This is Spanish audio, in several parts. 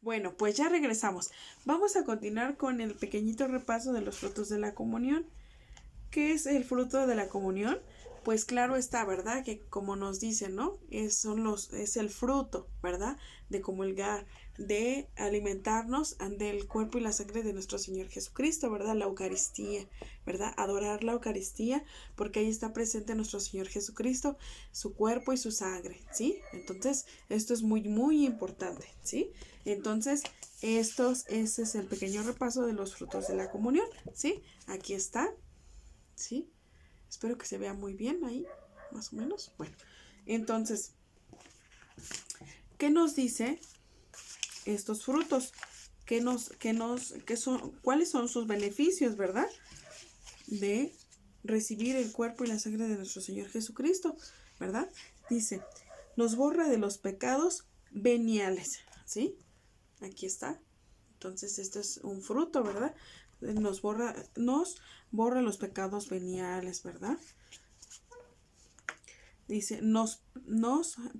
Bueno, pues ya regresamos. Vamos a continuar con el pequeñito repaso de los frutos de la comunión. ¿Qué es el fruto de la comunión? Pues claro está, ¿verdad? Que como nos dicen, ¿no? Es el fruto, ¿verdad? De comulgar, de alimentarnos del cuerpo y la sangre de nuestro Señor Jesucristo, ¿verdad? La Eucaristía, ¿verdad? Adorar la Eucaristía, porque ahí está presente nuestro Señor Jesucristo, su cuerpo y su sangre, ¿sí? Entonces, esto es muy, muy importante, ¿sí? Entonces, ese es el pequeño repaso de los frutos de la comunión, ¿sí? Aquí está. ¿Sí? Espero que se vea muy bien ahí, más o menos. Bueno, entonces, ¿qué nos dice estos frutos? ¿Cuáles son sus beneficios, verdad? De recibir el cuerpo y la sangre de nuestro Señor Jesucristo, ¿verdad? Dice, nos borra de los pecados veniales, ¿sí? Aquí está. Entonces, esto es un fruto, ¿verdad? Nos borra los pecados veniales, ¿verdad? Dice, nos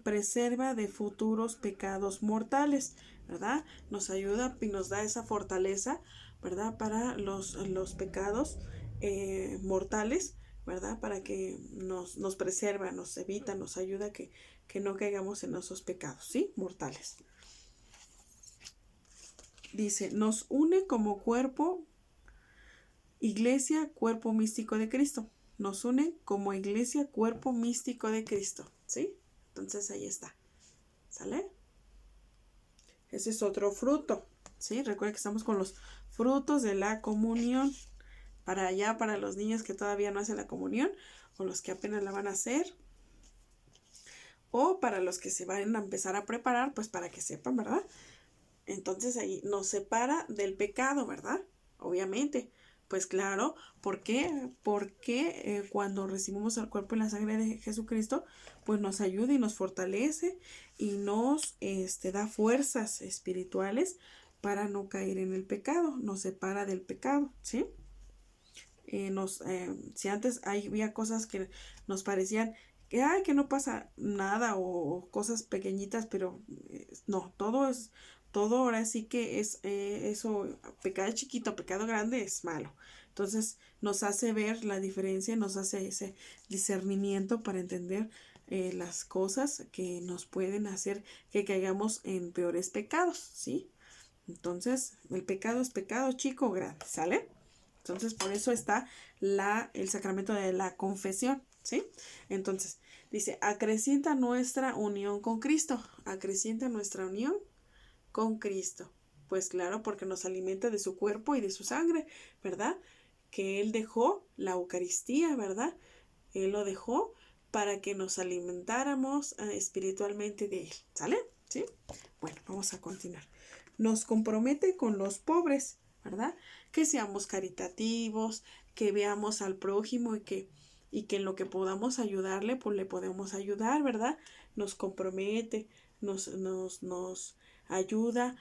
preserva de futuros pecados mortales, ¿verdad? Nos ayuda y nos da esa fortaleza, ¿verdad? Para los pecados mortales, ¿verdad? Para que nos preserva, nos evita, nos ayuda que no caigamos en esos pecados, ¿sí? Mortales. Dice, nos une como cuerpo, iglesia, cuerpo místico de Cristo. Nos une como iglesia, cuerpo místico de Cristo, ¿sí? Entonces ahí está, ¿sale? Ese es otro fruto, ¿sí? Recuerden que estamos con los frutos de la comunión. Para los niños que todavía no hacen la comunión, o los que apenas la van a hacer, o para los que se van a empezar a preparar, pues para que sepan, ¿verdad? Entonces ahí nos separa del pecado, ¿verdad? Obviamente. Pues claro, ¿por qué? Porque cuando recibimos el cuerpo y la sangre de Jesucristo, pues nos ayuda y nos fortalece y nos da fuerzas espirituales para no caer en el pecado, nos separa del pecado, ¿sí? Si antes había cosas que nos parecían que no pasa nada o cosas pequeñitas, pero no, todo ahora sí que es eso, pecado chiquito, pecado grande es malo. Entonces nos hace ver la diferencia, nos hace ese discernimiento para entender las cosas que nos pueden hacer que caigamos en peores pecados, ¿sí? Entonces, el pecado es pecado chico o grande, ¿sale? Entonces, por eso está el sacramento de la confesión, ¿sí? Entonces, dice, acrecienta nuestra unión con Cristo. Acrecienta nuestra unión con Cristo. Pues claro, porque nos alimenta de su cuerpo y de su sangre, ¿verdad? Que Él dejó la Eucaristía, ¿verdad? Él lo dejó para que nos alimentáramos espiritualmente de Él, ¿sale? ¿Sí? Bueno, vamos a continuar. Nos compromete con los pobres, ¿verdad? Que seamos caritativos, que veamos al prójimo y que en lo que podamos ayudarle, pues le podemos ayudar, ¿verdad? Nos compromete, nos ayuda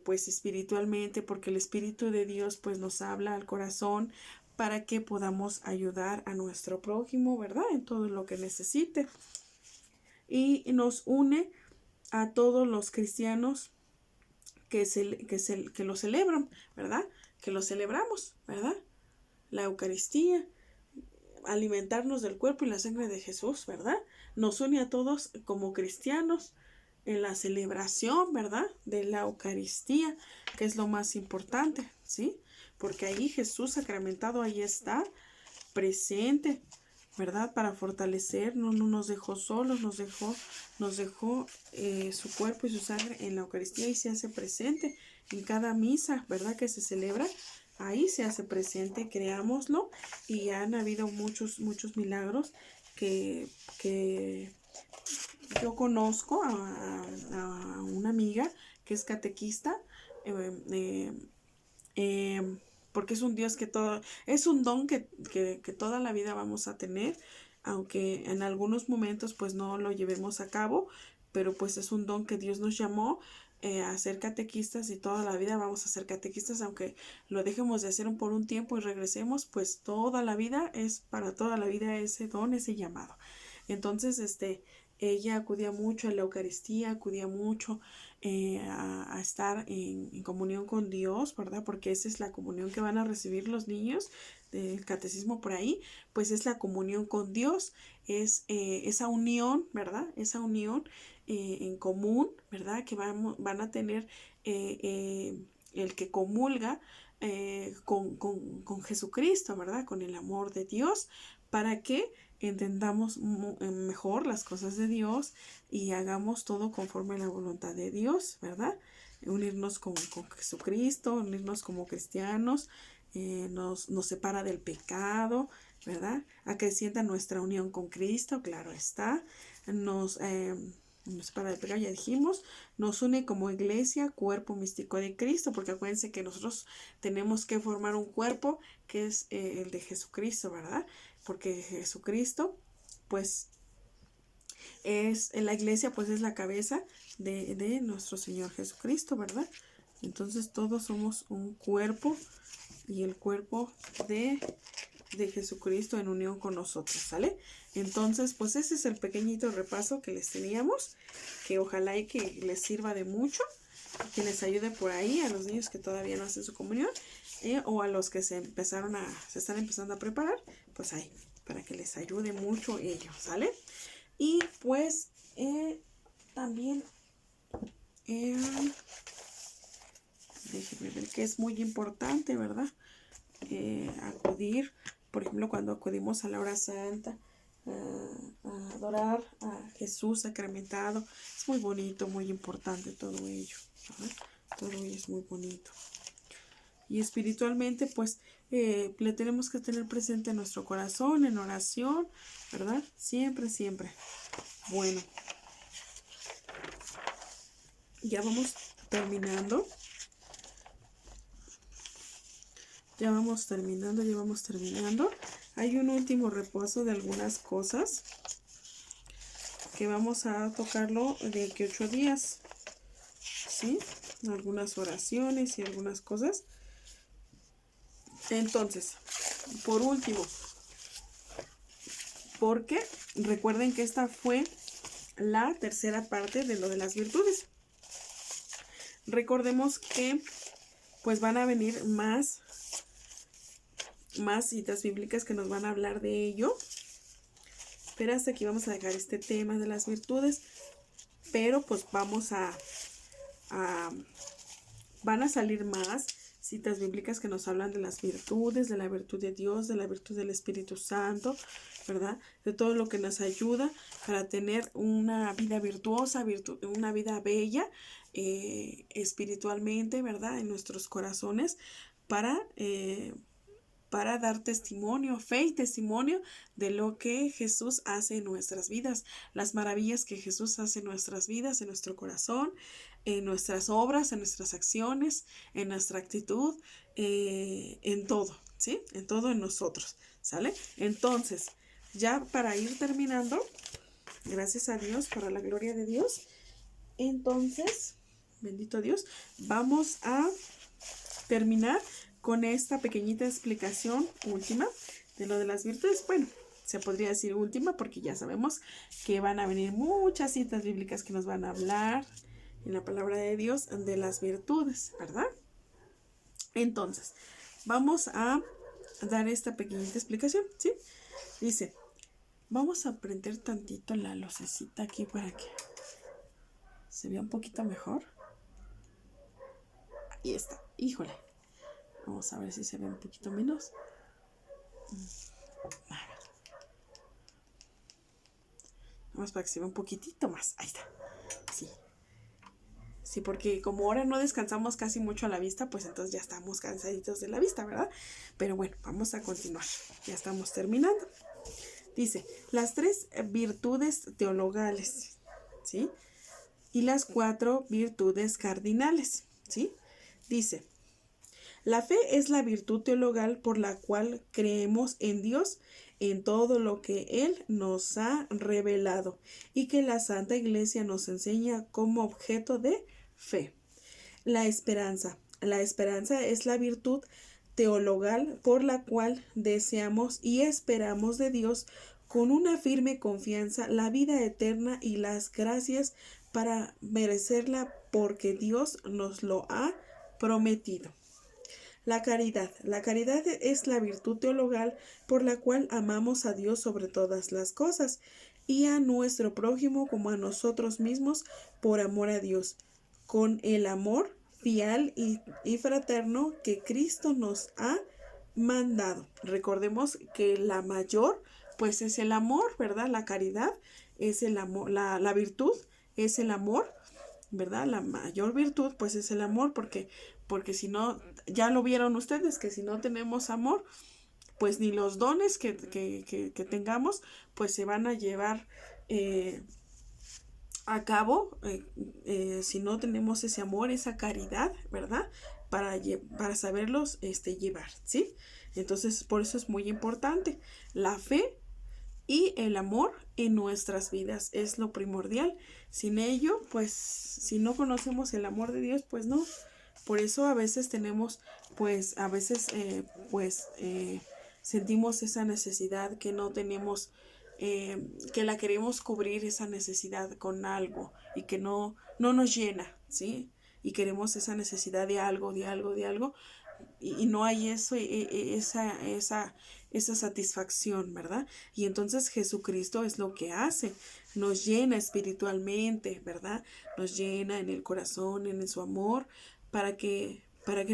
pues espiritualmente, porque el Espíritu de Dios pues nos habla al corazón para que podamos ayudar a nuestro prójimo, ¿verdad? En todo lo que necesite. Y nos une a todos los cristianos que lo celebran, ¿verdad? Que lo celebramos, ¿verdad? La Eucaristía, alimentarnos del cuerpo y la sangre de Jesús, ¿verdad? Nos une a todos como cristianos en la celebración, ¿verdad? De la Eucaristía, que es lo más importante, ¿sí? Porque ahí Jesús sacramentado, ahí está, presente, ¿verdad? Para fortalecer, no nos dejó solos, nos dejó su cuerpo y su sangre en la Eucaristía y se hace presente en cada misa, ¿verdad? Que se celebra, ahí se hace presente, creámoslo, y han habido muchos milagros que yo conozco a una amiga que es catequista, porque es un Dios es un don que toda la vida vamos a tener, aunque en algunos momentos pues no lo llevemos a cabo, pero pues es un don que Dios nos llamó a ser catequistas y toda la vida vamos a ser catequistas, aunque lo dejemos de hacer por un tiempo y regresemos, pues toda la vida es para toda la vida ese don, ese llamado. Entonces, ella acudía mucho a la Eucaristía, acudía mucho a estar en comunión con Dios, ¿verdad? Porque esa es la comunión que van a recibir los niños del catecismo por ahí, pues es la comunión con Dios, es esa unión, ¿verdad? Esa unión en común, ¿verdad? Que van a tener el que comulga con Jesucristo, ¿verdad? Con el amor de Dios, para que entendamos mejor las cosas de Dios y hagamos todo conforme a la voluntad de Dios, ¿verdad? Unirnos con Jesucristo, unirnos como cristianos, nos separa del pecado, ¿verdad? Acrecienta nuestra unión con Cristo, claro está, nos separa del pecado, ya dijimos, nos une como iglesia, cuerpo místico de Cristo, porque acuérdense que nosotros tenemos que formar un cuerpo que es el de Jesucristo, ¿verdad? Porque Jesucristo, pues, es la iglesia, pues es la cabeza de nuestro Señor Jesucristo, ¿verdad? Entonces todos somos un cuerpo y el cuerpo de Jesucristo en unión con nosotros, ¿sale? Entonces, pues ese es el pequeñito repaso que les teníamos, que ojalá y que les sirva de mucho, que les ayude por ahí a los niños que todavía no hacen su comunión, o a los que se están empezando a preparar, pues ahí, para que les ayude mucho ellos, ¿sale? Y pues también déjenme ver que es muy importante, ¿verdad? Acudir, por ejemplo, cuando acudimos a la hora santa, a adorar a Jesús sacramentado, es muy bonito, muy importante todo ello, ¿verdad? Todo ello es muy bonito. Y espiritualmente, pues, le tenemos que tener presente en nuestro corazón, en oración, ¿verdad? Siempre, siempre. Bueno, ya vamos terminando. Ya vamos terminando. Hay un último repaso de algunas cosas que vamos a tocarlo de que 8 días, ¿sí? Algunas oraciones y algunas cosas. Entonces, por último, porque recuerden que esta fue la tercera parte de lo de las virtudes. Recordemos que pues van a venir más citas bíblicas que nos van a hablar de ello. Pero hasta aquí vamos a dejar este tema de las virtudes. Pero pues vamos van a salir más citas bíblicas que nos hablan de las virtudes, de la virtud de Dios, de la virtud del Espíritu Santo, ¿verdad? De todo lo que nos ayuda para tener una vida virtuosa, una vida bella espiritualmente, ¿verdad? En nuestros corazones para dar testimonio, fe y testimonio de lo que Jesús hace en nuestras vidas, las maravillas que Jesús hace en nuestras vidas, en nuestro corazón, en nuestras obras, en nuestras acciones, en nuestra actitud, en todo, ¿sí? En todo en nosotros, ¿sale? Entonces, ya para ir terminando, gracias a Dios, para la gloria de Dios, entonces, bendito Dios, vamos a terminar con esta pequeñita explicación última de lo de las virtudes. Bueno, se podría decir última porque ya sabemos que van a venir muchas citas bíblicas que nos van a hablar en la palabra de Dios de las virtudes, ¿verdad? Entonces, vamos a dar esta pequeñita explicación, ¿sí? Dice, vamos a prender tantito la lucecita aquí para que se vea un poquito mejor. Ahí está, híjole. Vamos a ver si se ve un poquito menos. A ver. Vamos para que se vea un poquitito más. Ahí está. Sí. Sí, porque como ahora no descansamos casi mucho a la vista, pues entonces ya estamos cansaditos de la vista, ¿verdad? Pero bueno, vamos a continuar. Ya estamos terminando. Dice, las 3 virtudes teologales, ¿sí? Y las 4 virtudes cardinales, ¿sí? Dice, la fe es la virtud teologal por la cual creemos en Dios en todo lo que Él nos ha revelado y que la Santa Iglesia nos enseña como objeto de fe. La esperanza. La esperanza es la virtud teologal por la cual deseamos y esperamos de Dios con una firme confianza la vida eterna y las gracias para merecerla porque Dios nos lo ha prometido. La caridad. La caridad es la virtud teologal por la cual amamos a Dios sobre todas las cosas y a nuestro prójimo como a nosotros mismos por amor a Dios, con el amor fiel y fraterno que Cristo nos ha mandado. Recordemos que la mayor, pues es el amor, ¿verdad? La caridad es el amor, la virtud es el amor, ¿verdad? La mayor virtud, pues es el amor, porque si no, ya lo vieron ustedes, que si no tenemos amor, pues ni los dones que tengamos, pues se van a llevar a cabo si no tenemos ese amor, esa caridad, ¿verdad? Para saberlos llevar, ¿sí? Entonces, por eso es muy importante. La fe y el amor en nuestras vidas es lo primordial. Sin ello, pues, si no conocemos el amor de Dios, pues no. Por eso a veces tenemos, pues, a veces, sentimos esa necesidad que no tenemos, que la queremos cubrir esa necesidad con algo y que no nos llena, ¿sí? Y queremos esa necesidad de algo, de algo, de algo, y no hay eso, esa satisfacción, ¿verdad? Y entonces Jesucristo es lo que hace, nos llena espiritualmente, ¿verdad? Nos llena en el corazón, en su amor, para que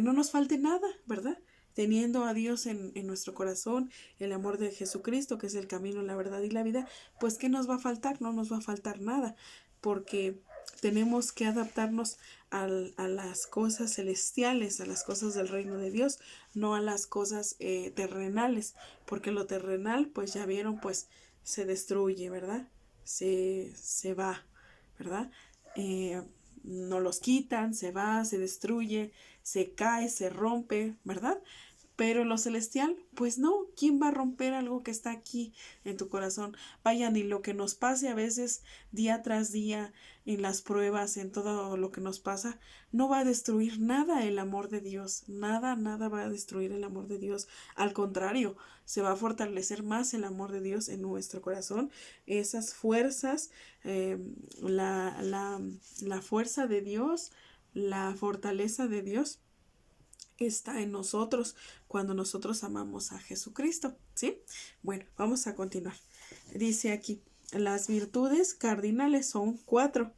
no nos falte nada, ¿verdad? Teniendo a Dios en nuestro corazón, el amor de Jesucristo, que es el camino, la verdad y la vida, pues ¿qué nos va a faltar? No nos va a faltar nada, porque tenemos que adaptarnos a las cosas celestiales, a las cosas del reino de Dios, no a las cosas terrenales, porque lo terrenal, pues ya vieron, pues se destruye, ¿verdad? Se va, ¿verdad? No los quitan, se va, se destruye, se cae, se rompe, ¿verdad? Pero lo celestial, pues no, ¿quién va a romper algo que está aquí en tu corazón? Vaya, ni lo que nos pase a veces día tras día en las pruebas, en todo lo que nos pasa, no va a destruir nada el amor de Dios, nada, nada va a destruir el amor de Dios. Al contrario, se va a fortalecer más el amor de Dios en nuestro corazón. Esas fuerzas, la fuerza de Dios, la fortaleza de Dios está en nosotros cuando nosotros amamos a Jesucristo, ¿sí? Bueno, vamos a continuar. Dice aquí, las virtudes cardinales son 4.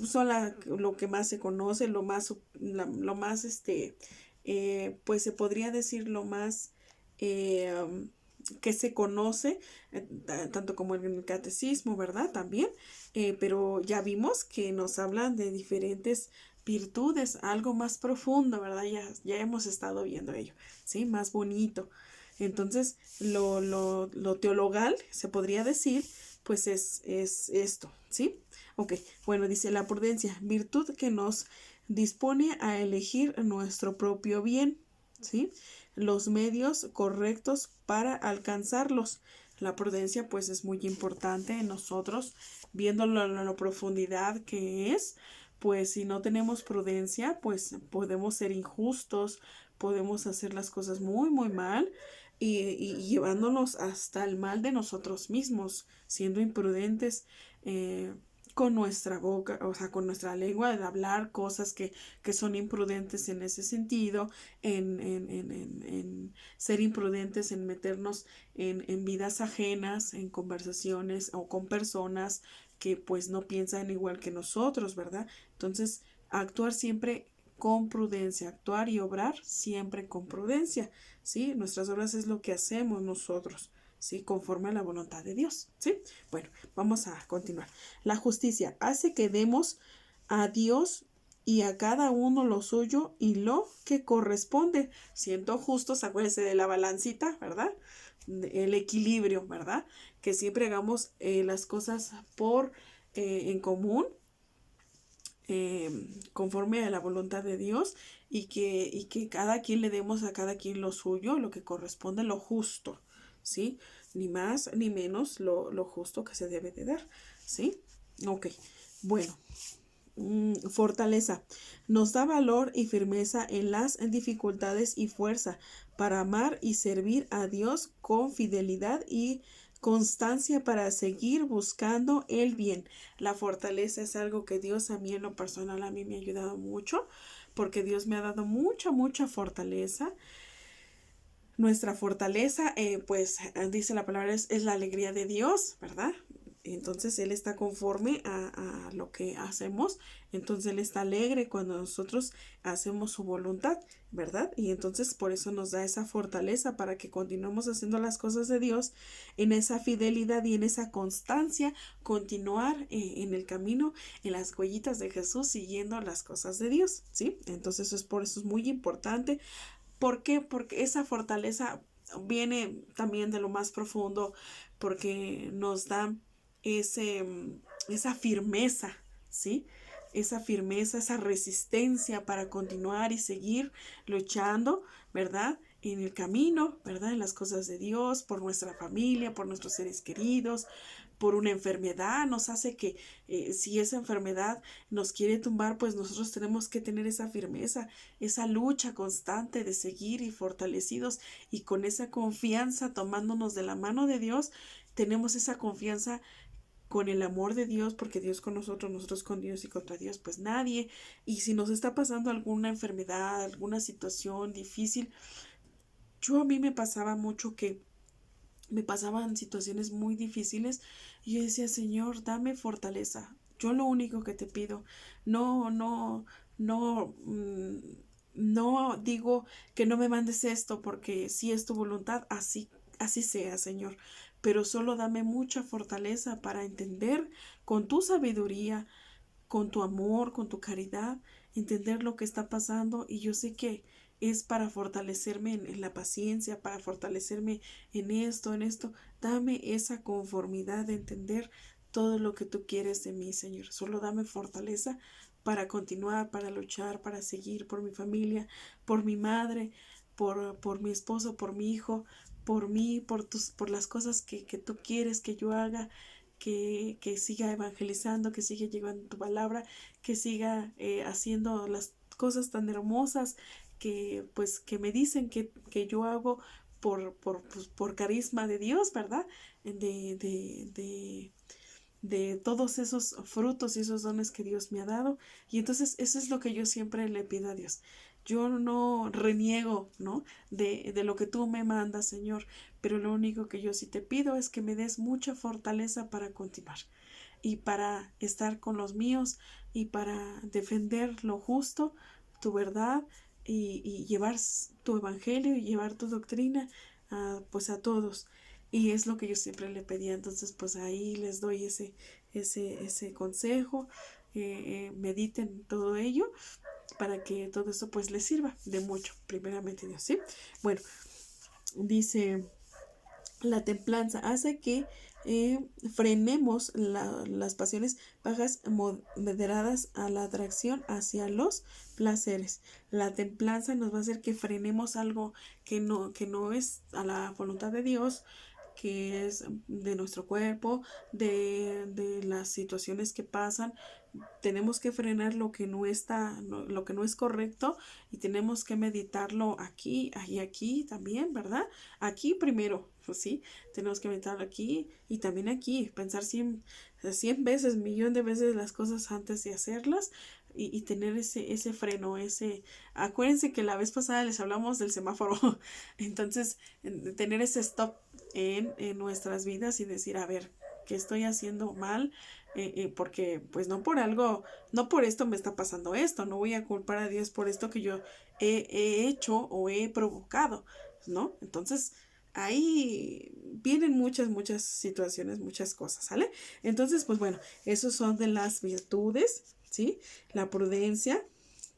Son lo que más se conoce, lo más, pues se podría decir lo más que se conoce, tanto como en el catecismo, ¿verdad? También, pero ya vimos que nos hablan de diferentes virtudes, algo más profundo, ¿verdad? Ya hemos estado viendo ello, ¿sí? Más bonito. Entonces, lo teologal, se podría decir, pues es esto, ¿sí? Ok, bueno, dice la prudencia, virtud que nos dispone a elegir nuestro propio bien, ¿sí? Los medios correctos para alcanzarlos. La prudencia, pues, es muy importante en nosotros, viéndolo en la profundidad que es, pues, si no tenemos prudencia, pues, podemos ser injustos, podemos hacer las cosas muy, muy mal y llevándonos hasta el mal de nosotros mismos, siendo imprudentes, con nuestra boca, o sea, con nuestra lengua, de hablar cosas que son imprudentes en ese sentido, en ser imprudentes, en meternos en vidas ajenas, en conversaciones o con personas que pues no piensan igual que nosotros, ¿verdad? Entonces, actuar siempre con prudencia, actuar y obrar siempre con prudencia, ¿sí? Nuestras obras es lo que hacemos nosotros, ¿sí? Conforme a la voluntad de Dios, ¿sí? Bueno, vamos a continuar. La justicia hace que demos a Dios y a cada uno lo suyo y lo que corresponde. Siendo justos, acuérdense de la balancita, ¿verdad? El equilibrio, ¿verdad? Que siempre hagamos las cosas en común, conforme a la voluntad de Dios y que cada quien le demos a cada quien lo suyo, lo que corresponde, lo justo, ¿sí? Ni más ni menos lo justo que se debe de dar, ¿sí? Ok, bueno, Fortaleza. Nos da valor y firmeza en las dificultades y fuerza para amar y servir a Dios con fidelidad y constancia para seguir buscando el bien. La fortaleza es algo que Dios a mí en lo personal a mí me ha ayudado mucho porque Dios me ha dado mucha fortaleza. Nuestra fortaleza, pues dice la palabra, es la alegría de Dios, ¿verdad? Entonces Él está conforme a lo que hacemos, entonces Él está alegre cuando nosotros hacemos su voluntad, ¿verdad? Y entonces por eso nos da esa fortaleza para que continuemos haciendo las cosas de Dios en esa fidelidad y en esa constancia, continuar en el camino, en las huellitas de Jesús, siguiendo las cosas de Dios, ¿sí? Entonces por eso es muy importante. ¿Por qué? Porque esa fortaleza viene también de lo más profundo, porque nos da ese, esa firmeza, ¿sí? Esa firmeza, esa resistencia para continuar y seguir luchando, ¿verdad? En el camino, ¿verdad? En las cosas de Dios, por nuestra familia, por nuestros seres queridos, por una enfermedad, nos hace que si esa enfermedad nos quiere tumbar, pues nosotros tenemos que tener esa firmeza, esa lucha constante de seguir y fortalecidos y con esa confianza tomándonos de la mano de Dios, tenemos esa confianza con el amor de Dios, porque Dios con nosotros con Dios y contra Dios, pues nadie. Y si nos está pasando alguna enfermedad, alguna situación difícil, a mí me pasaba mucho que me pasaban situaciones muy difíciles y yo decía, Señor, dame fortaleza. Yo lo único que te pido, no, no, no, no digo que no me mandes esto porque si es tu voluntad, así sea, Señor. Pero solo dame mucha fortaleza para entender con tu sabiduría, con tu amor, con tu caridad, entender lo que está pasando y yo sé que es para fortalecerme en la paciencia, para fortalecerme en esto. Dame esa conformidad de entender todo lo que tú quieres de mí, Señor. Solo dame fortaleza para continuar, para luchar, para seguir por mi familia, por mi madre, por mi esposo, por mi hijo, por mí, por las cosas que tú quieres que yo haga, que siga evangelizando, que siga llevando tu palabra, que siga haciendo las cosas tan hermosas que pues que me dicen que yo hago pues, por carisma de Dios, ¿verdad? De todos esos frutos y esos dones que Dios me ha dado. Y entonces eso es lo que yo siempre le pido a Dios. Yo no reniego, ¿no? De lo que tú me mandas, Señor, pero lo único que yo sí te pido es que me des mucha fortaleza para continuar y para estar con los míos y para defender lo justo, tu verdad y llevar tu evangelio y llevar tu doctrina pues a todos. Y es lo que yo siempre le pedía. Entonces, pues ahí les doy ese consejo. Mediten todo ello para que todo eso pues les sirva de mucho, primeramente Dios, ¿sí? Bueno, dice, la templanza hace que frenemos las pasiones bajas moderadas a la atracción hacia los placeres. La templanza nos va a hacer que frenemos algo que no es a la voluntad de Dios, que es de nuestro cuerpo, de las situaciones que pasan. Tenemos que frenar lo que no está, lo que no es correcto y tenemos que meditarlo aquí y aquí también, ¿verdad? Aquí primero, pues sí, tenemos que meditarlo aquí y también aquí, pensar 100 veces, millón de veces las cosas antes de hacerlas y tener ese freno, acuérdense que la vez pasada les hablamos del semáforo, entonces tener ese stop en nuestras vidas y decir, a ver, ¿qué estoy haciendo mal? Porque pues no por algo, no por esto me está pasando esto, no voy a culpar a Dios por esto que yo he hecho o he provocado, ¿no? Entonces ahí vienen muchas situaciones, muchas cosas, ¿sale? Entonces, pues bueno, esos son de las virtudes, ¿sí? La prudencia,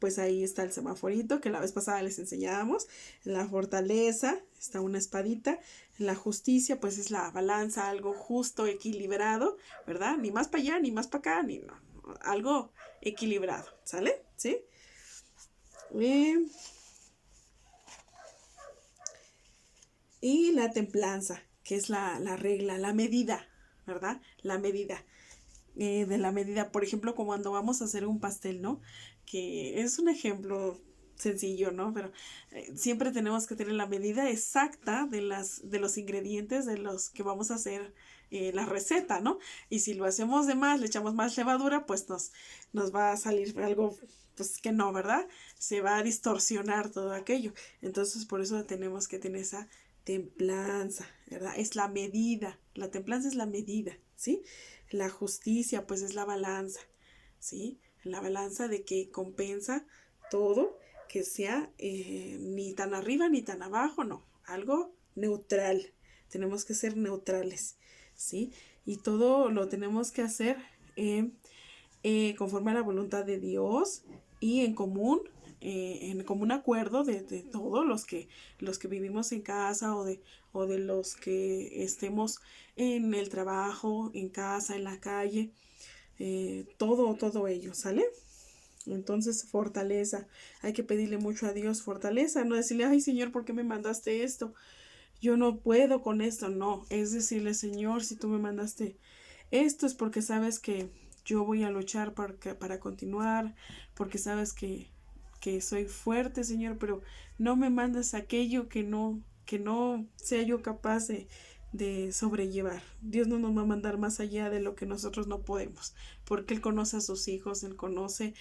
pues ahí está el semaforito que la vez pasada les enseñábamos, la fortaleza, está una espadita, la justicia, pues es la balanza, algo justo, equilibrado, ¿verdad? Ni más para allá, ni más para acá, ni no, algo equilibrado, ¿sale? ¿Sí? Y la templanza, que es la regla, la medida, ¿verdad? La medida. de la medida. Por ejemplo, como cuando vamos a hacer un pastel, ¿no? Que es un ejemplo sencillo, ¿no? Pero siempre tenemos que tener la medida exacta de los ingredientes de los que vamos a hacer la receta, ¿no? Y si lo hacemos de más, le echamos más levadura, pues nos va a salir algo, pues que no, ¿verdad? Se va a distorsionar todo aquello. Entonces, por eso tenemos que tener esa templanza, ¿verdad? Es la medida, la templanza es la medida, ¿sí? La justicia, pues es la balanza, ¿sí? La balanza de que compensa todo, que sea ni tan arriba ni tan abajo, no, algo neutral. Tenemos que ser neutrales, ¿sí? Y todo lo tenemos que hacer eh, conforme a la voluntad de Dios y en común acuerdo de todos los que vivimos en casa o de los que estemos en el trabajo, en casa, en la calle, todo ello, ¿sale? Entonces, fortaleza. Hay que pedirle mucho a Dios fortaleza, no decirle, ay Señor, ¿por qué me mandaste esto? Yo no puedo con esto, no. Es decirle, Señor, si tú me mandaste esto es porque sabes que yo voy a luchar para continuar, porque sabes que soy fuerte, Señor, pero no me mandas aquello que no sea yo capaz de sobrellevar. Dios no nos va a mandar más allá de lo que nosotros no podemos, porque Él conoce a sus hijos, Él conoce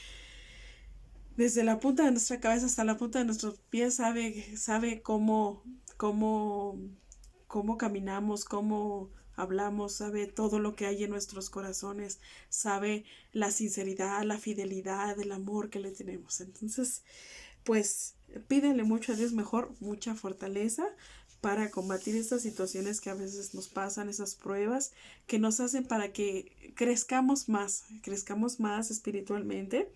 desde la punta de nuestra cabeza hasta la punta de nuestros pies, sabe cómo, cómo caminamos, cómo hablamos, sabe todo lo que hay en nuestros corazones, sabe la sinceridad, la fidelidad, el amor que le tenemos. Entonces, pues pídele mucho a Dios mejor, mucha fortaleza para combatir estas situaciones que a veces nos pasan, esas pruebas que nos hacen para que crezcamos más espiritualmente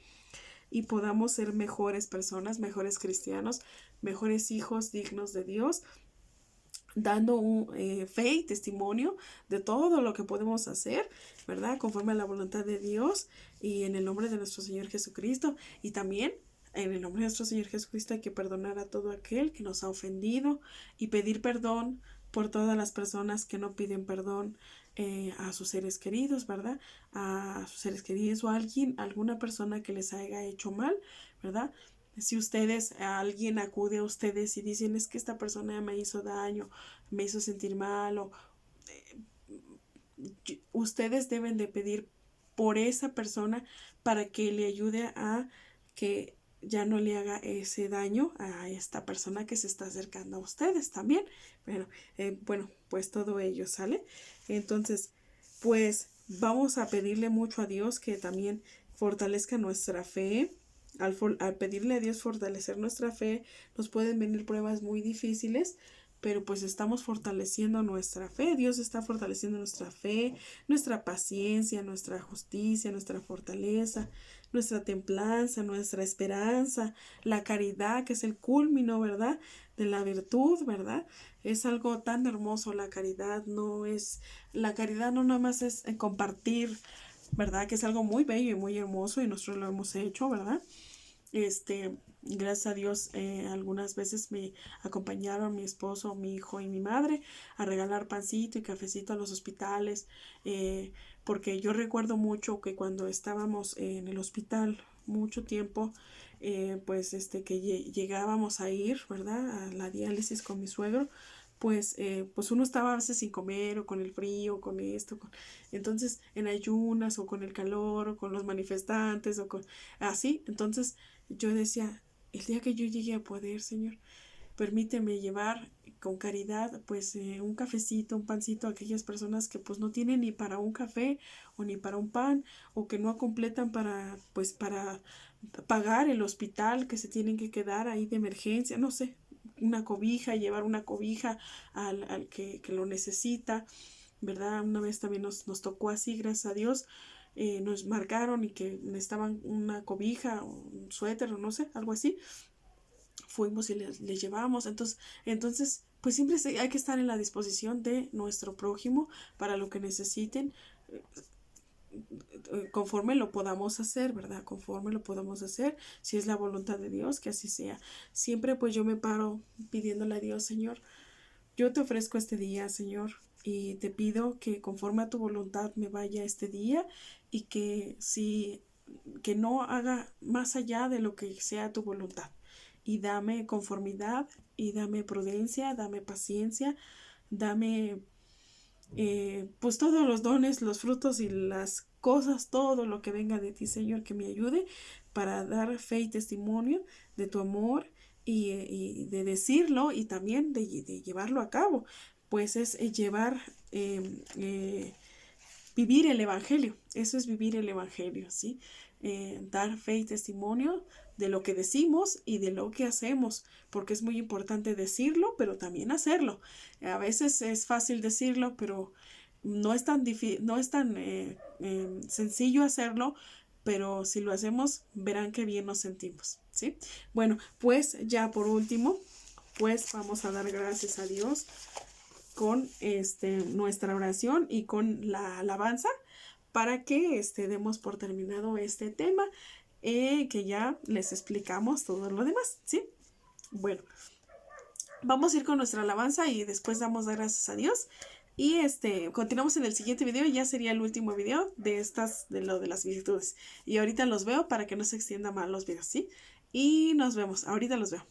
y podamos ser mejores personas, mejores cristianos, mejores hijos dignos de Dios, dando un fe y testimonio de todo lo que podemos hacer, ¿verdad? Conforme a la voluntad de Dios y en el nombre de nuestro Señor Jesucristo. Y también en el nombre de nuestro Señor Jesucristo hay que perdonar a todo aquel que nos ha ofendido y pedir perdón por todas las personas que no piden perdón a sus seres queridos, ¿verdad? A sus seres queridos o a alguna persona que les haya hecho mal, ¿verdad? Si alguien acude a ustedes y dicen es que esta persona me hizo daño, me hizo sentir mal, o ustedes deben de pedir por esa persona para que le ayude a que ya no le haga ese daño a esta persona que se está acercando a ustedes también. Pero bueno, pues todo ello sale. Entonces, pues vamos a pedirle mucho a Dios que también fortalezca nuestra fe. Al pedirle a Dios fortalecer nuestra fe, nos pueden venir pruebas muy difíciles, pero pues estamos fortaleciendo nuestra fe. Dios está fortaleciendo nuestra fe, nuestra paciencia, nuestra justicia, nuestra fortaleza, nuestra templanza, nuestra esperanza, la caridad, que es el culmino, ¿verdad? De la virtud, ¿verdad? Es algo tan hermoso la caridad, la caridad no nada más es compartir, ¿verdad? Que es algo muy bello y muy hermoso y nosotros lo hemos hecho, ¿verdad? Gracias a Dios, algunas veces me acompañaron mi esposo, mi hijo y mi madre a regalar pancito y cafecito a los hospitales, porque yo recuerdo mucho que cuando estábamos en el hospital mucho tiempo, pues que llegábamos a ir, ¿verdad? A la diálisis con mi suegro, pues uno estaba a veces sin comer o con el frío, con esto, entonces en ayunas o con el calor o con los manifestantes o con así, entonces yo decía, el día que yo llegue a poder, Señor, permíteme llevar con caridad pues un cafecito, un pancito a aquellas personas que pues no tienen ni para un café o ni para un pan o que no completan para pagar el hospital, que se tienen que quedar ahí de emergencia, no sé, una cobija, llevar una cobija al que lo necesita, ¿verdad? Una vez también nos tocó así, gracias a Dios, nos marcaron y que necesitaban una cobija o un suéter o no sé, algo así. Fuimos y les llevamos. Entonces, pues siempre hay que estar en la disposición de nuestro prójimo para lo que necesiten, conforme lo podamos hacer, ¿verdad? Conforme lo podamos hacer, si es la voluntad de Dios, que así sea. Siempre pues yo me paro pidiéndole a Dios, Señor, yo te ofrezco este día, Señor, y te pido que conforme a tu voluntad me vaya este día y que no haga más allá de lo que sea tu voluntad. Y dame conformidad, y dame prudencia, dame paciencia, dame pues todos los dones, los frutos y las cosas, todo lo que venga de ti, Señor, que me ayude para dar fe y testimonio de tu amor y de decirlo y también de llevarlo a cabo. Pues es llevar, vivir el Evangelio. Eso es vivir el Evangelio, ¿sí? Dar fe y testimonio de lo que decimos y de lo que hacemos, porque es muy importante decirlo, pero también hacerlo. A veces es fácil decirlo, pero no es tan sencillo hacerlo, pero si lo hacemos, verán qué bien nos sentimos, ¿sí? Bueno, pues ya por último, pues vamos a dar gracias a Dios con nuestra oración y con la alabanza para que demos por terminado este tema, que ya les explicamos todo lo demás, ¿sí? Bueno, vamos a ir con nuestra alabanza y después damos gracias a Dios. Y continuamos en el siguiente video, ya sería el último video de lo de las virtudes. Y ahorita los veo para que no se extienda más los videos, ¿sí? Y nos vemos, ahorita los veo.